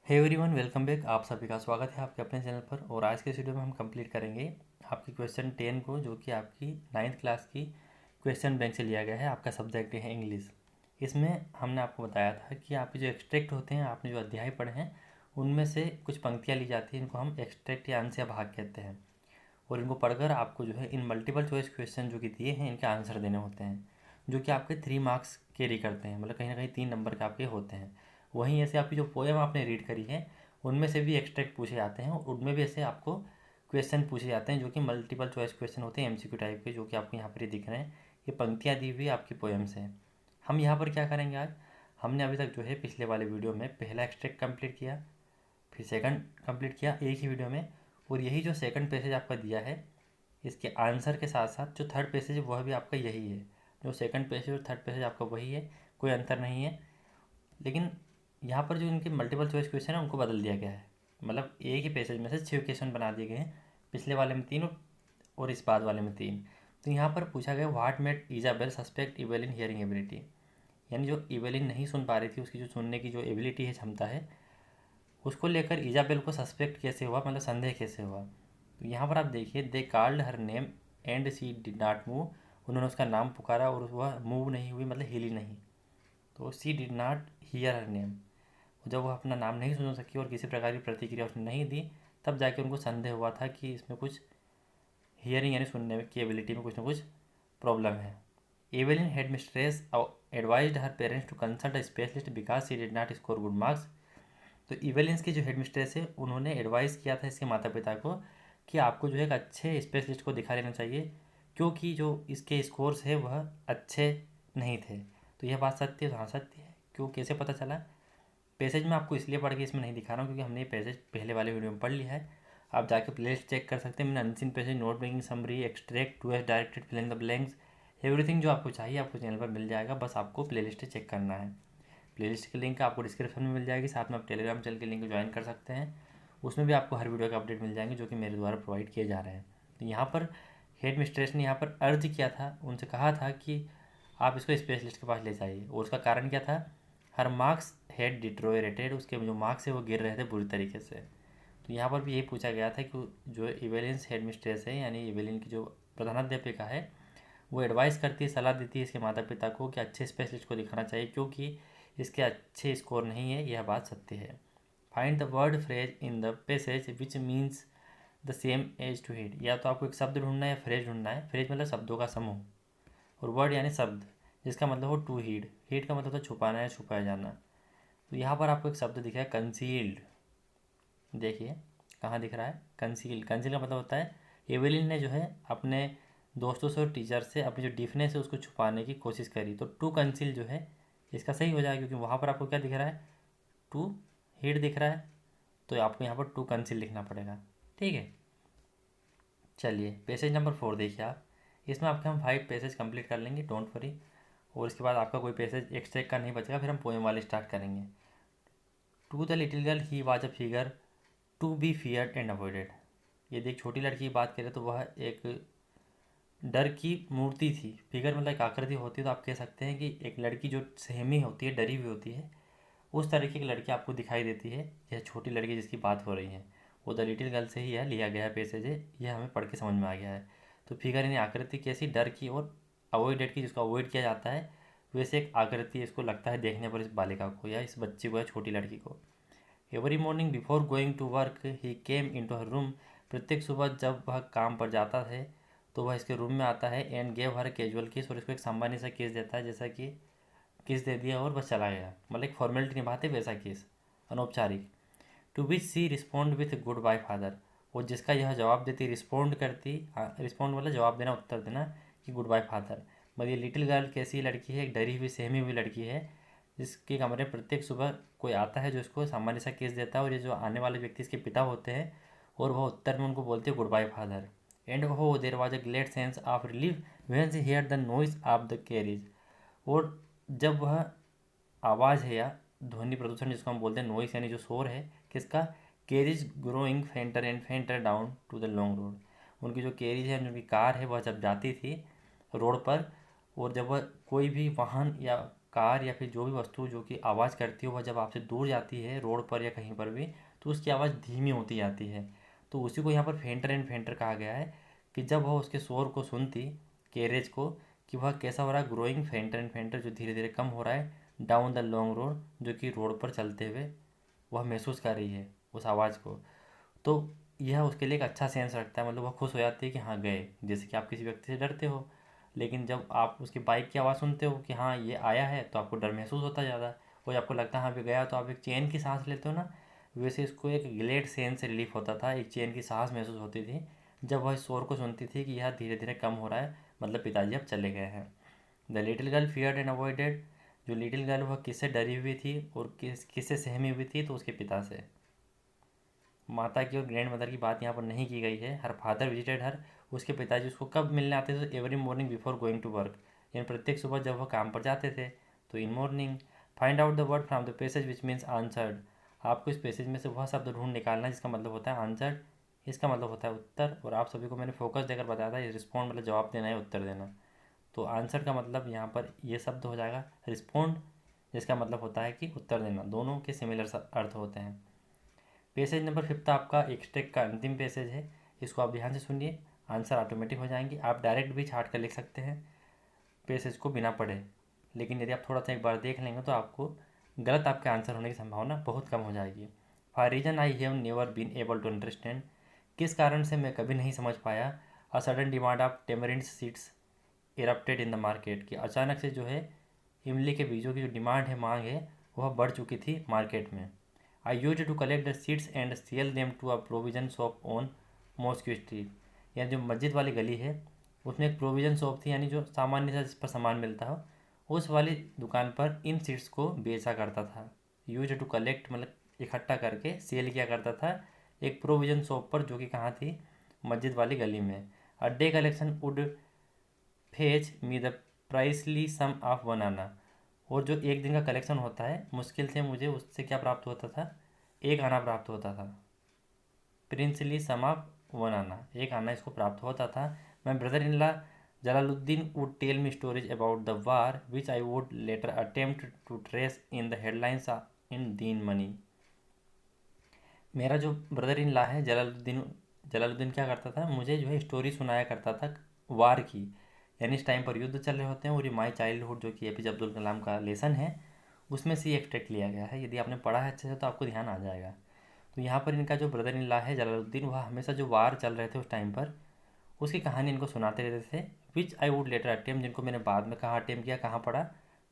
Hey everyone, welcome back. आप सभी का स्वागत है आपके अपने चैनल पर। और आज के इस वीडियो में हम कंप्लीट करेंगे आपकी क्वेश्चन 10 को, जो कि आपकी 9th क्लास की क्वेश्चन बैंक से लिया गया है। आपका सब्जेक्ट है इंग्लिश। इसमें हमने आपको बताया था कि आपके जो एक्सट्रैक्ट होते हैं, आपने जो अध्याय पढ़े हैं उनमें से कुछ पंक्तियाँ ली जाती हैं, इनको हम एक्सट्रैक्ट या अंश या भाग कहते हैं। और इनको पढ़कर आपको जो है इन मल्टीपल चॉइस क्वेश्चन जो कि दिए हैं इनके आंसर देने होते हैं, जो कि आपके 3 मार्क्स कैरी करते हैं, मतलब कहीं ना कहीं 3 नंबर के आपके होते हैं। वहीं ऐसे आपकी जो पोएम आपने रीड करी है उनमें से भी एक्सट्रैक्ट पूछे जाते हैं, और उनमें भी ऐसे आपको क्वेश्चन पूछे जाते हैं जो कि मल्टीपल चॉइस क्वेश्चन होते हैं, एमसीक्यू टाइप के, जो कि आपको यहाँ पर ही दिख रहे हैं। ये पंक्तियाँ दी हुई आपकी पोएम से। हम यहाँ पर क्या करेंगे आज, हमने अभी तक जो है पिछले वाले वीडियो में पहला एक्सट्रैक्ट कंप्लीट किया, फिर सेकंड कंप्लीट किया एक ही वीडियो में। और यही जो सेकंड पैसेज आपका दिया है, इसके आंसर के साथ साथ जो थर्ड पैसेज है वह भी आपका यही है। जो सेकंड पैसेज और थर्ड पैसेज आपका वही है, कोई अंतर नहीं है। लेकिन यहाँ पर जो इनके मल्टीपल चॉइस क्वेश्चन है उनको बदल दिया गया है, मतलब एक ही पैसेज में से 6 क्वेश्चन बना दिए गए हैं। पिछले वाले में 3 और इस बाद वाले में 3। तो यहाँ पर पूछा गया what made Isabel suspect Evelyn hearing ability, यानी जो इवेलिन नहीं सुन पा रही थी, उसकी जो सुनने की जो एबिलिटी है, क्षमता है, उसको लेकर इजाबेल को सस्पेक्ट कैसे हुआ, मतलब संदेह कैसे हुआ। तो यहाँ पर आप देखिए, they called her name and she did not move, उन्होंने उसका नाम पुकारा और वह मूव नहीं हुई, मतलब हिली नहीं। तो she did not hear her name, जब वह अपना नाम नहीं सुन सकी और किसी प्रकार की प्रतिक्रिया उसने नहीं दी, तब जाके उनको संदेह हुआ था कि इसमें कुछ हियरिंग यानी सुनने की एबिलिटी में कुछ ना कुछ प्रॉब्लम है। Evelyn headmistress advised her parents to consult a specialist because she did not score good marks. तो इवेलिन्स की जो हेड मिस्ट्रेस है उन्होंने एडवाइस किया था इसके माता पिता को कि आपको जो है एक अच्छे स्पेशलिस्ट को दिखा लेना चाहिए, क्योंकि जो इसके स्कोर्स है वह अच्छे नहीं थे। तो यह बात सत्य है? तो हाँ सत्य है। क्यों, कैसे पता चला? पैसेज में आपको इसलिए पढ़ के इसमें नहीं दिखा रहा हूँ क्योंकि हमने ये पैसेज पहले वाले वीडियो में पढ़ लिया है। आप जाके प्लेलिस्ट चेक कर सकते हैं। मैंने unseen passage, note making, summary, extract, to as directed, fill in the blanks, everything जो आपको चाहिए आपको चैनल पर मिल जाएगा। बस आपको प्लेलिस्ट चेक करना है। प्लेलिस्ट की लिंक आपको डिस्क्रिप्शन में मिल जाएगी, साथ में आप टेलीग्राम चैनल की लिंक ज्वाइन कर सकते हैं। उसमें भी आपको हर वीडियो के अपडेट मिल जाएंगे जो कि मेरे द्वारा प्रोवाइड किए जा रहे हैं। तो यहाँ पर हेड मिस्ट्रेस ने यहाँ पर अर्ज किया था, उनसे कहा था कि आप इसको स्पेशलिस्ट के पास ले जाइए। और उसका कारण क्या था? हर मार्क्स हैड डिट्रोरेटेड, उसके जो मार्क्स है वो गिर रहे थे बुरी तरीके से। तो यहाँ पर भी यही पूछा गया था कि जो इवेलिन्स हेड मिस्ट्रेस है, यानी इवेलिन की जो प्रधानाध्यापिका है, वो एडवाइस करती है, सलाह देती है इसके माता पिता को कि अच्छे स्पेशलिस्ट को दिखाना चाहिए क्योंकि इसके अच्छे स्कोर नहीं है। यह बात सत्य है। Find the word phrase in the passage which means the same as to heed, या तो आपको एक शब्द ढूंढना है या फ्रेज ढूंढना है। फ्रेज मतलब शब्दों का समूह, और वर्ड यानी शब्द, जिसका मतलब हो टू हीड। हीड का मतलब होता है छुपाना या छुपाया जाना। तो यहाँ पर आपको एक शब्द दिखा है कंसील्ड। देखिए कहाँ दिख रहा है कंसील। कंसील का मतलब होता है एवेलिन ने जो है अपने दोस्तों से और टीचर से अपनी जो डिफनेस है उसको छुपाने की कोशिश करी। तो टू कंसील जो है इसका सही हो जाएगा, क्योंकि वहाँ पर आपको क्या दिख रहा है? टू हीड दिख रहा है। तो आपको यहाँ पर टू कंसील लिखना पड़ेगा। ठीक है, चलिए पेसेज नंबर 4 देखिए आप। इसमें आपके हम 5 पेसेज कंप्लीट कर लेंगे, डोंट वरी। और इसके बाद आपका कोई पेसेज एक्स्ट्रा का नहीं बचेगा, फिर हम पोएम वाले स्टार्ट करेंगे। To the little girl he was a figure to be feared and avoided. यदि एक छोटी लड़की की बात करें तो वह एक डर की मूर्ति थी। फिगर मतलब एक आकृति होती है, तो आप कह सकते हैं कि एक लड़की जो सहमी होती है, डरी हुई होती है, उस तरीके की लड़की आपको दिखाई देती है। यह छोटी लड़की जिसकी बात हो रही है वो द लिटिल गर्ल से ही यह लिया गया है पैसेज है, यह हमें पढ़ के समझ में आ गया है। तो फिगर यानी आकृति कैसी? डर की और अवॉइडेड की, जिसको अवॉइड किया जाता है, वैसे एक आकृति इसको लगता है देखने पर इस बालिका को या इस बच्ची को या छोटी लड़की को। Every morning before going to work he came in to her room, प्रत्येक सुबह जब वह काम पर जाता है तो वह इसके रूम में आता है। एंड गेव हर कैजुअल किस, और इसको एक सामान्य सा किस देता है, जैसा कि किस दे दिया और बस चला गया, मतलब एक फॉर्मेलिटी निभाते वैसा किस, अनौपचारिक। To which she respond with goodbye father, और जिसका यह जवाब देती, रिस्पॉन्ड करती, रिस्पॉन्ड मतलब जवाब देना, उत्तर देना, कि गुड बाय फादर। मतलब ये लिटिल गर्ल कैसी लड़की है? एक डरी हुई सहमी हुई लड़की है, जिसके कमरे में प्रत्येक सुबह कोई आता है जो इसको सामान्य सा केस देता है, और ये जो आने वाले व्यक्ति इसके पिता होते हैं, और वह उत्तर में उनको बोलते हैं good bye father. And how there was a glad sense of relief when she heard the noise of the carriage, और जब वह आवाज़ है या ध्वनि प्रदूषण जिसको हम बोलते हैं नॉइस, यानी जो शोर है किसका? Carriage growing fainter and fainter down to the long road, उनकी जो कैरिज है, उनकी कार है, वह जब जाती थी रोड पर, और जब वह कोई भी वाहन या कार या फिर जो भी वस्तु जो कि आवाज़ करती है वह जब आपसे दूर जाती है रोड पर या कहीं पर भी, तो उसकी आवाज़ धीमी होती जाती है। तो उसी को यहाँ पर फेंटर एंड फेंटर कहा गया है कि जब वह उसके शोर को सुनती, कैरेज को, कि वह कैसा हो रहा है, ग्रोइंग फेंटर एंड फेंटर, जो धीरे धीरे कम हो रहा है, डाउन द लॉन्ग रोड, जो कि रोड पर चलते हुए वह महसूस कर रही है उस आवाज़ को। तो यह उसके लिए एक अच्छा सेंस रखता है, मतलब वह खुश हो जाती है कि हाँ गए। जैसे कि आप किसी व्यक्ति से डरते हो, लेकिन जब आप उसकी बाइक की आवाज़ सुनते हो कि हाँ ये आया है, तो आपको डर महसूस होता है ज़्यादा, और आपको लगता है हाँ भी गया, तो आप एक चैन की सांस लेते हो ना। वैसे इसको एक ग्लेड सेंस से रिलीफ होता था, एक चैन की सांस महसूस होती थी जब वह इस शोर को सुनती थी कि यह धीरे धीरे कम हो रहा है, मतलब पिताजी अब चले गए हैं। The little girl feared and avoided, जो लिटिल गर्ल वह किससे डरी हुई थी और किससे सहमी हुई थी, तो उसके पिता से। माता की और ग्रैंड मदर की बात यहाँ पर नहीं की गई है। हर फादर विजिटेड हर, उसके पिताजी उसको कब मिलने आते थे, तो every morning before going to work, यानी प्रत्येक सुबह जब वह काम पर जाते थे, तो in morning. Find out the word from the passage which means answered, आपको इस पैसेज में से वह शब्द ढूंढ निकालना है जिसका मतलब होता है आंसर्ड, इसका मतलब होता है उत्तर। और आप सभी को मैंने फोकस देकर बताया था, रिस्पॉन्ड मतलब जवाब देना है, उत्तर देना। तो आंसर का मतलब यहाँ पर ये शब्द हो जाएगा रिस्पॉन्ड, जिसका मतलब होता है कि उत्तर देना। दोनों के सिमिलर अर्थ होते हैं। पेसेज नंबर 5 आपका एक्सट्रैक्ट का अंतिम पेसेज है, इसको आप ध्यान से सुनिए, आंसर ऑटोमेटिक हो जाएंगे। आप डायरेक्ट भी छाट कर लिख सकते हैं पेसेज को बिना पढ़े, लेकिन यदि आप थोड़ा सा एक बार देख लेंगे तो आपको गलत आपके आंसर होने की संभावना बहुत कम हो जाएगी। For reason I have never been able to understand, किस कारण से मैं कभी नहीं समझ पाया। A sudden demand of tamarind seeds erupted in the market, कि अचानक से जो है इमली के बीजों की जो डिमांड है, मांग है, वह बढ़ चुकी थी मार्केट में। I use to collect the seeds and sell them to a provision shop on mosque street, यानी जो मस्जिद वाली गली है उसमें एक प्रोविजन शॉप थी, यानी जो सामान्य सा जिस पर सामान मिलता हो, उस वाली दुकान पर इन सीड्स को बेचा करता था। यूज टू कलेक्ट मतलब इकट्ठा करके सेल किया करता था एक प्रोविजन शॉप पर, जो कि कहाँ थी, मस्जिद वाली गली में। A day collection would fetch me the princely sum of one anna, और जो एक दिन का कलेक्शन होता है मुश्किल से मुझे उससे क्या प्राप्त होता था, एक आना प्राप्त होता था। प्रिंसली सम ऑफ वन आना, एक आना इसको प्राप्त होता था। My brother in law Jalaluddin would tell me stories about the war which I would later attempt to trace in the headlines in Dinamani. मेरा जो ब्रदर इन लॉ है जलालुद्दीन, जलालुद्दीन क्या करता था, मुझे जो है स्टोरी सुनाया करता था वार की, यानी इस टाइम पर युद्ध चल रहे होते हैं, और ये माई चाइल्डहुड जो कि एपीजे अब्दुल कलाम का लेसन है उसमें से एक्सट्रैक्ट लिया गया है। यदि आपने पढ़ा है अच्छे से तो आपको ध्यान आ जाएगा। तो यहाँ पर इनका जो ब्रदर इन लॉ है जलालुद्दीन, वह हमेशा जो वार चल रहे थे उस टाइम पर उसकी कहानी इनको सुनाते रहते थे। Which I would later attempt, जिनको मैंने बाद में कहाँ अटेम्प्ट किया, कहाँ पढ़ा,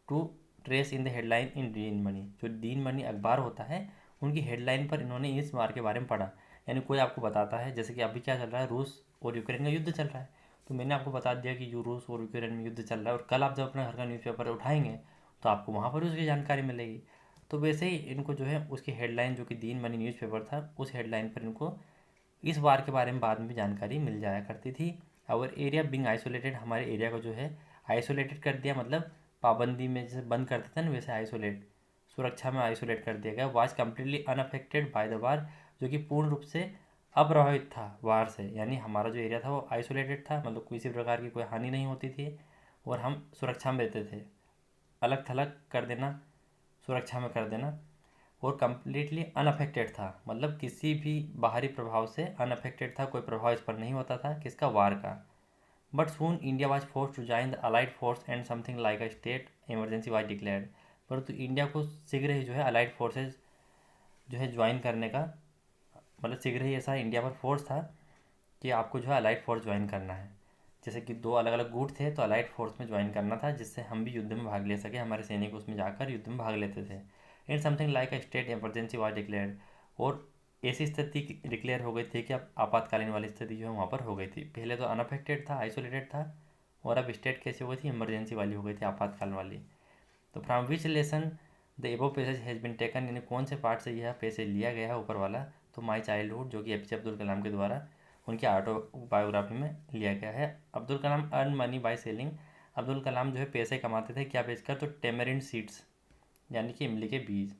to trace in the headline in Dinamani, जो दीन मनी अखबार होता है उनकी हेडलाइन पर इन्होंने इस वार के बारे में पढ़ा। यानी कोई आपको बताता है, जैसे कि अभी क्या चल रहा है, रूस और यूक्रेन का युद्ध चल रहा है, तो मैंने आपको बता दिया कि रूस और यूक्रेन में युद्ध चल रहा है, और कल आप जब अपने घर का न्यूज़पेपर उठाएंगे तो आपको वहाँ पर उसकी जानकारी मिलेगी। तो वैसे ही इनको जो है उसकी हेडलाइन, जो कि दीन मनी न्यूज़पेपर था, उस हेडलाइन पर इनको इस वार के बारे में बाद में भी जानकारी मिल जाया करती थी। और एरिया बिंग आइसोलेटेड, हमारे एरिया को जो है आइसोलेटेड कर दिया, मतलब पाबंदी में जैसे बंद करते थे ना वैसे आइसोलेट, सुरक्षा में आइसोलेट कर दिया गया। Was completely unaffected by the war, जो कि पूर्ण रूप से अप्रभावित था वार से, यानी हमारा जो एरिया था वो आइसोलेटेड था, मतलब किसी प्रकार की कोई हानि नहीं होती थी और हम सुरक्षा में रहते थे। अलग थलग कर देना, सुरक्षा में कर देना। और कम्प्लीटली अनअफेक्टेड था, मतलब किसी भी बाहरी प्रभाव से अनअफेक्टेड था, कोई प्रभाव इस पर नहीं होता था किसका, वार का। But soon India was force to join the allied force and something like a state emergency was declared, परंतु इंडिया को शीघ्र ही जो है अलाइड फोर्सेज जो है ज्वाइन करने का, मतलब शीघ्र ही ऐसा इंडिया पर फोर्स था कि आपको जो है अलाइड फोर्स ज्वाइन करना है। जैसे कि दो अलग अलग गुट थे, तो अलाइड फोर्स में ज्वाइन करना था, जिससे हम भी युद्ध में भाग ले सके, हमारे सैनिक उसमें जाकर युद्ध में भाग लेते थे। And something like a state emergency was declared, और ऐसी स्थिति डिक्लेयर हो गई थी कि अब आपातकालीन वाली स्थिति जो है वहाँ पर हो गई थी। पहले तो अनअफेक्टेड था, आइसोलेटेड था, और अब स्टेट कैसे हो गई थी, इमरजेंसी वाली हो गई थी, आपातकाल वाली। तो फ्रॉम विच लेसन द एबो पैसेज हैज़ बिन टेकन, यानी कौन से पार्ट से यह पैसेज लिया गया है ऊपर वाला, तो माई चाइल्डहुड, जो कि एपीजे अब्दुल कलाम के द्वारा उनकी ऑटोबायोग्राफी में लिया गया है। Abdul Kalam earn money by selling, Abdul Kalam जो है पैसे कमाते थे क्या बेचकर, तो टेमरिन सीड्स, यानी कि इमली के बीज।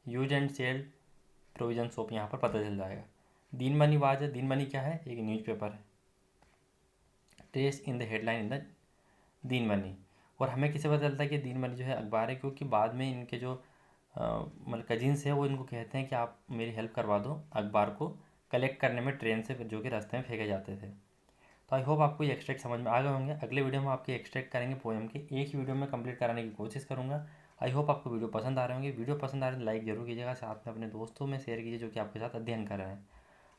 Use and sell provision shop, यहाँ पर पता चल जाएगा। दीन मनी वाज, दीन मनी क्या है, एक न्यूज़पेपर है। Trace in the headline in the Deen money. और हमें किसे पता चलता है कि दीनबंधु जो है अखबार है, क्योंकि बाद में इनके जो मतलब कजिन्स है वो इनको कहते हैं कि आप मेरी हेल्प करवा दो अखबार को कलेक्ट करने में ट्रेन से, जो कि रास्ते में फेंके जाते थे। तो आई होप आपको ये एक्सट्रैक्ट समझ में आ गए होंगे। अगले वीडियो में आपके एक्सट्रैक्ट करेंगे पोएम के, एक ही वीडियो में कंप्लीट कराने की कोशिश करूँगा। आई होप आपको वीडियो पसंद आ रहे होंगे। वीडियो पसंद आ रहे हैं तो लाइक जरूर कीजिएगा, साथ में अपने दोस्तों में शेयर कीजिए जो कि आपके साथ अध्ययन कर रहे हैं।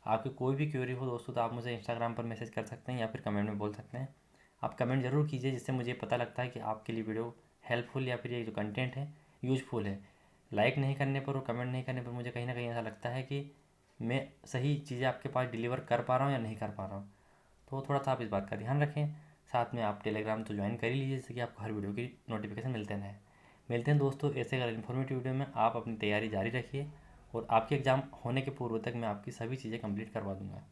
आपकी कोई भी क्वेरी हो दोस्तों तो आप मुझे इंस्टाग्राम पर मैसेज कर सकते हैं या फिर कमेंट में बोल सकते हैं। आप कमेंट जरूर कीजिए, जिससे मुझे पता लगता है कि आपके लिए वीडियो हेल्पफुल या फिर ये जो कंटेंट है यूजफुल है। लाइक नहीं करने पर और कमेंट नहीं करने पर मुझे कहीं ना कहीं ऐसा लगता है कि मैं सही चीज़ें आपके पास डिलीवर कर पा रहा हूँ या नहीं कर पा रहा हूँ। तो थोड़ा सा आप इस बात का ध्यान रखें। साथ में आप टेलीग्राम तो ज्वाइन कर ही लीजिए, जिससे कि आपको हर वीडियो की नोटिफिकेशन मिलते रहें। मिलते हैं दोस्तों ऐसे अगर इन्फॉर्मेटिव वीडियो में। आप अपनी तैयारी जारी रखिए और आपके एग्ज़ाम होने के पूर्व तक मैं आपकी सभी चीज़ें कंप्लीट करवा दूंगा।